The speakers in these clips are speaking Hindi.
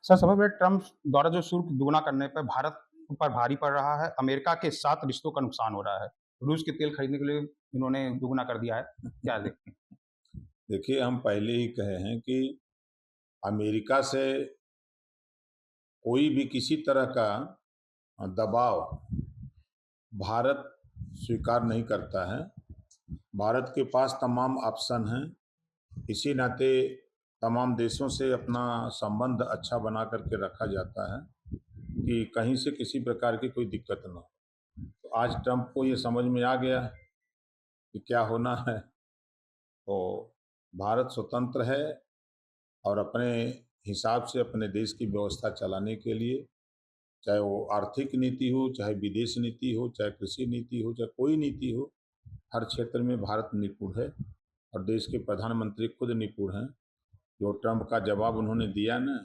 सर, सबसे पहले ट्रम्प द्वारा जो शुल्क दुगुना करने पे भारत पर भारी पड़ रहा है। अमेरिका के साथ रिश्तों का नुकसान हो रहा है। रूस के तेल खरीदने के लिए इन्होंने दुगुना कर दिया है। क्या देखते हैं? देखिए, हम पहले ही कहे हैं कि अमेरिका से कोई भी किसी तरह का दबाव भारत स्वीकार नहीं करता है। भारत के पास तमाम ऑप्शन हैं। इसी नाते तमाम देशों से अपना संबंध अच्छा बना करके रखा जाता है कि कहीं से किसी प्रकार की कोई दिक्कत ना हो। तो आज ट्रंप को ये समझ में आ गया कि क्या होना है। तो भारत स्वतंत्र है और अपने हिसाब से अपने देश की व्यवस्था चलाने के लिए, चाहे वो आर्थिक नीति हो, चाहे विदेश नीति हो, चाहे कृषि नीति हो, चाहे कोई नीति हो, हर क्षेत्र में भारत निपुण है और देश के प्रधानमंत्री खुद निपुण हैं। जो ट्रंप का जवाब उन्होंने दिया ना,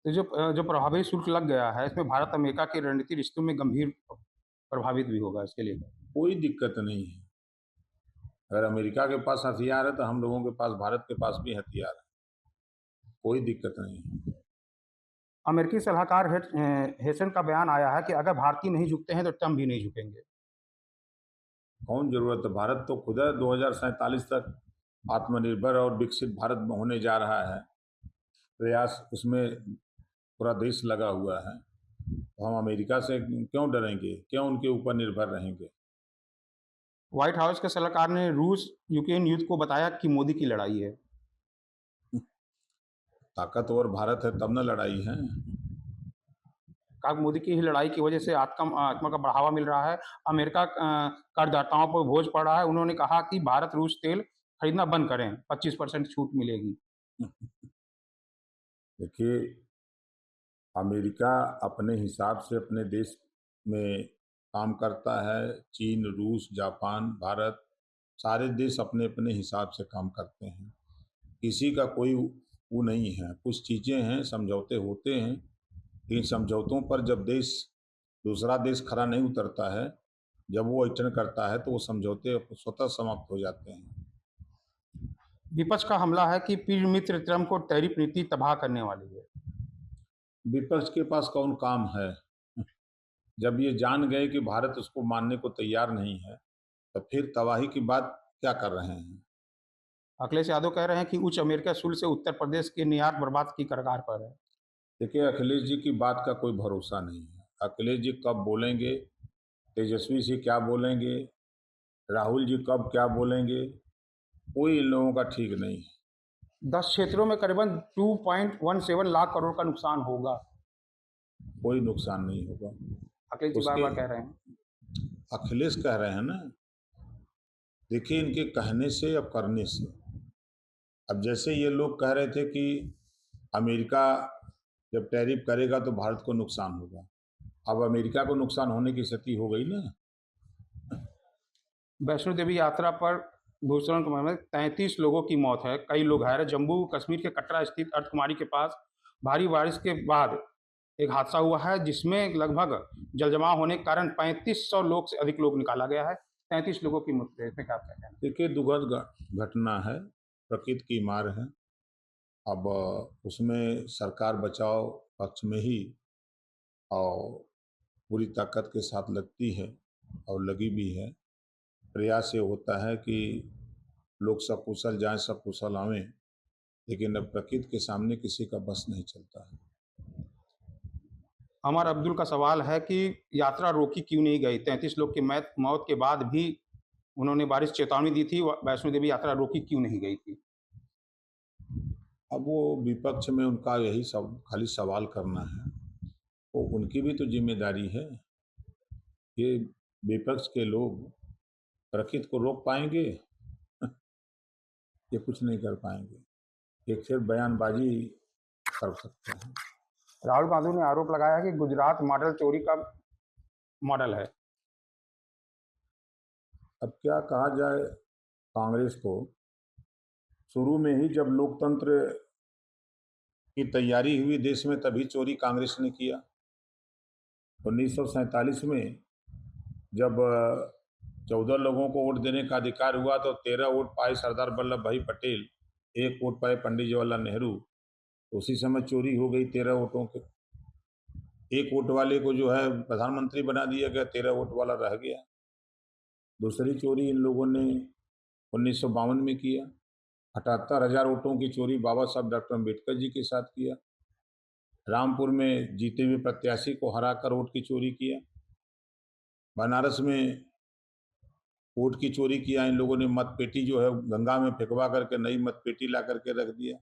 तो जो प्रभावी शुल्क लग गया है, इसमें भारत अमेरिका के रणनीतिक रिश्तों में गंभीर प्रभावित भी होगा इसके लिए। कोई दिक्कत नहीं है। अगर अमेरिका के पास हथियार है तो हम लोगों के पास, भारत के पास भी हथियार है। कोई दिक्कत नहीं है। अमेरिकी सलाहकार हेसन का बयान आया है कि अगर भारतीय नहीं झुकते हैं तो ट्रम्प भी नहीं झुकेंगे। कौन जरूरत है? भारत तो खुद है 2047 तक आत्मनिर्भर और विकसित भारत होने जा रहा है। प्रयास उसमें पूरा देश लगा हुआ है। तो हम अमेरिका से क्यों डरेंगे? क्यों उनके ऊपर निर्भर रहेंगे? व्हाइट हाउस के सलाहकार ने रूस यूक्रेन युद्ध को बताया कि मोदी की लड़ाई है। ताकतवर भारत है तब न लड़ाई है। कहा कि मोदी की ही लड़ाई की वजह से आत्मा का बढ़ावा मिल रहा है। अमेरिका करदाताओं पर बोझ पड़ रहा है। उन्होंने कहा कि भारत रूस तेल खरीदना बंद करें, 25% छूट मिलेगी। देखिए, अमेरिका अपने हिसाब से अपने देश में काम करता है। चीन, रूस, जापान, भारत, सारे देश अपने अपने हिसाब से काम करते हैं। किसी का कोई वो नहीं है। कुछ चीज़ें हैं, समझौते होते हैं, लेकिन समझौतों पर जब देश, दूसरा देश खरा नहीं उतरता है, जब वो अड़चन करता है तो वो समझौते स्वतः समाप्त हो जाते हैं। विपक्ष का हमला है कि प्रिय मित्र ट्रंप को टैरिफ नीति तबाह करने वाली है। विपक्ष के पास कौन काम है? जब ये जान गए कि भारत उसको मानने को तैयार नहीं है, तो फिर तबाही की बात क्या कर रहे हैं? अखिलेश यादव कह रहे हैं कि उच्च अमेरिका शुल्क से उत्तर प्रदेश के निर्यात बर्बाद की कगार पर है। देखिए, अखिलेश जी की बात का कोई भरोसा नहीं है। अखिलेश जी कब बोलेंगे, तेजस्वी जी क्या बोलेंगे, राहुल जी कब क्या बोलेंगे, कोई इन लोगों का ठीक नहीं है। 10 क्षेत्रों में करीबन 2.17 लाख करोड़ का नुकसान होगा। कोई नुकसान नहीं होगा। अखिलेश जी बार उसके बार कह रहे हैं। अखिलेश कह रहे हैं ना। देखिए, इनके कहने से या करने से, अब जैसे ये लोग कह रहे थे कि अमेरिका जब टैरिफ करेगा तो भारत को नुकसान होगा। अब अमेरिका को नुकसान होने की स्थिति हो गई ना। वैष्णो देवी यात्रा पर भूस्खलन में 33 लोगों की मौत है। कई लोग घायल हैं। जम्मू कश्मीर के कटरा स्थित अर्धकुमारी के पास भारी बारिश के बाद एक हादसा हुआ है, जिसमें लगभग जलजमाव होने के कारण 3500 लोग से अधिक लोग निकाला गया है। 33 लोगों की मृत्यु है। इसमें क्या कहना है? देखिए, दुखद घटना है, प्रकृति की मार है। अब उसमें सरकार बचाव पक्ष में ही और पूरी ताकत के साथ लगती है और लगी भी है। प्रयास ये होता है कि लोग सकुशल जाएं, सकुशल आवें, लेकिन अब प्रकृति के सामने किसी का बस नहीं चलता है। अमर अब्दुल का सवाल है कि यात्रा रोकी क्यों नहीं गई? 33 लोग की मौत के बाद भी उन्होंने बारिश चेतावनी दी थी। वैष्णो देवी यात्रा रोकी क्यों नहीं गई थी? अब वो विपक्ष में उनका यही सब खाली सवाल करना है। तो उनकी भी तो जिम्मेदारी है। ये विपक्ष के लोग प्रकृति को रोक पाएंगे? ये कुछ नहीं कर पाएंगे। एक सिर्फ बयानबाजी कर सकते हैं। राहुल गांधी ने आरोप लगाया है कि गुजरात मॉडल चोरी का मॉडल है। अब क्या कहा जाए कांग्रेस को? शुरू में ही जब लोकतंत्र की तैयारी हुई देश में, तभी चोरी कांग्रेस ने किया। 1947 में जब 14 लोगों को वोट देने का अधिकार हुआ तो 13 वोट पाए सरदार वल्लभ भाई पटेल, 1 वोट पाए पंडित जवाहरलाल नेहरू। उसी समय चोरी हो गई 13 वोटों के। एक वोट वाले को जो है प्रधानमंत्री बना दिया गया, 13 वोट वाला रह गया। दूसरी चोरी इन लोगों ने 1952 में किया। 78,000 वोटों की चोरी बाबा साहब डॉक्टर अम्बेडकर जी के साथ किया। रामपुर में जीते हुए प्रत्याशी को हराकर वोट की चोरी किया। बनारस में वोट की चोरी किया इन लोगों ने। मतपेटी जो है गंगा में फेंकवा करके नई मतपेटी ला करके रख दिया।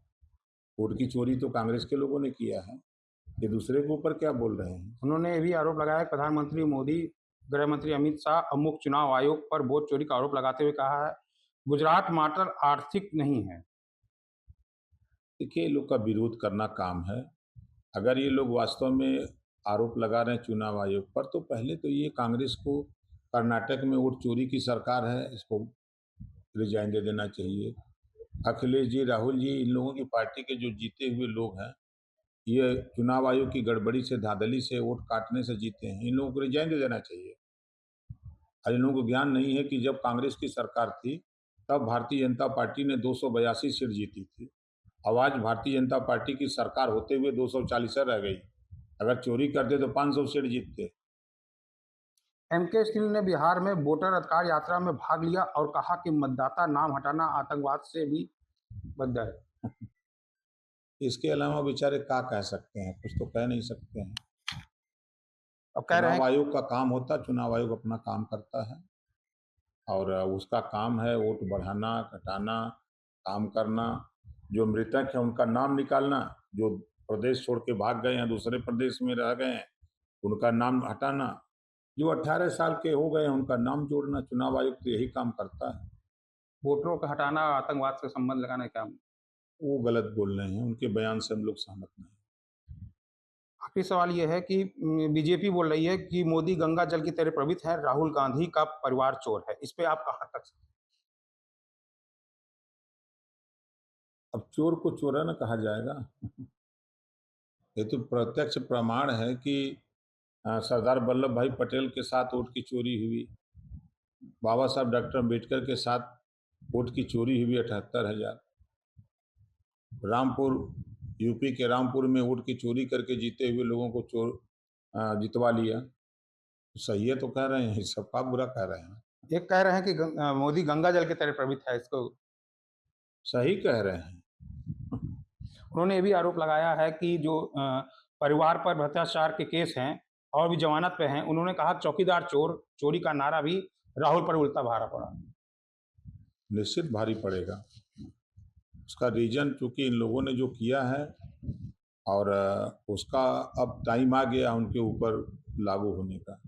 वोट की चोरी तो कांग्रेस के लोगों ने किया है। ये दूसरे के ऊपर क्या बोल रहे हैं? उन्होंने ये भी आरोप लगाया कि प्रधानमंत्री मोदी, गृह मंत्री अमित शाह अब मुख्य चुनाव आयोग पर वोट चोरी का आरोप लगाते हुए कहा है, गुजरात मैटर आर्थिक नहीं है। देखिए, ये लोग का विरोध करना काम है। अगर ये लोग वास्तव में आरोप लगा रहे हैं चुनाव आयोग पर, तो पहले तो ये कांग्रेस को कर्नाटक में वोट चोरी की सरकार है, इसको रिजाइन दे देना चाहिए। अखिलेश जी, राहुल जी, इन लोगों की पार्टी के जो जीते हुए लोग हैं, ये चुनाव आयोग की गड़बड़ी से, धांधली से, वोट काटने से जीते हैं। इन लोगों को रिजाइन दे देना चाहिए। और इन लोगों को ज्ञान नहीं है कि जब कांग्रेस की सरकार थी, तब भारतीय जनता पार्टी ने 282 सीट जीती थी। अब आज भारतीय जनता पार्टी की सरकार होते हुए 240 रह गई। अगर चोरी करते तो 500 सीट जीतते। एमके स्टील ने बिहार में वोटर अधिकार यात्रा में भाग लिया और कहा कि मतदाता नाम हटाना आतंकवाद से भी बदतर है। इसके अलावा बेचारे क्या कह सकते हैं? कुछ तो कह नहीं सकते हैं। अब कह रहे चुनाव हैं आयोग का काम होता, चुनाव आयोग अपना काम करता है और उसका काम है वोट बढ़ाना, घटाना, काम करना। जो मृतक है उनका नाम निकालना, जो प्रदेश छोड़ के भाग गए हैं, दूसरे प्रदेश में रह गए हैं, उनका नाम हटाना। जो 18 साल के हो गए हैं उनका नाम जोड़ना। चुनाव आयोग तो यही काम करता है। वोटरों का हटाना आतंकवाद से संबंध लगाने का। वो गलत बोल रहे हैं, उनके बयान से हम लोग सहमत नहीं। आखिरी सवाल ये है कि बीजेपी बोल रही है कि मोदी गंगा जल की तरह पवित्र है, राहुल गांधी का परिवार चोर है। इस पे आप कहाँ तक? अब चोर को चोरा न कहा जाएगा। ये तो प्रत्यक्ष प्रमाण है कि सरदार वल्लभ भाई पटेल के साथ वोट की चोरी हुई, बाबा साहब डॉक्टर अम्बेडकर के साथ वोट की चोरी हुई 78,000। रामपुर, यूपी के रामपुर में वोट की चोरी करके जीते हुए लोगों को जितवा लिया। सही है तो कह रहे हैं, सबका बुरा कह रहे हैं। एक कह रहे हैं कि मोदी गंगा जल की तरह पवित्र है, इसको सही कह रहे हैं। उन्होंने ये भी आरोप लगाया है कि जो परिवार पर भ्रष्टाचार के केस हैं और भी जमानत पे हैं, उन्होंने कहा चौकीदार चोर चोरी का नारा भी राहुल पर उल्टा भारा पड़ा। निश्चित भारी पड़ेगा। उसका रीजन चूंकि इन लोगों ने जो किया है और उसका अब टाइम आ गया उनके ऊपर लागू होने का।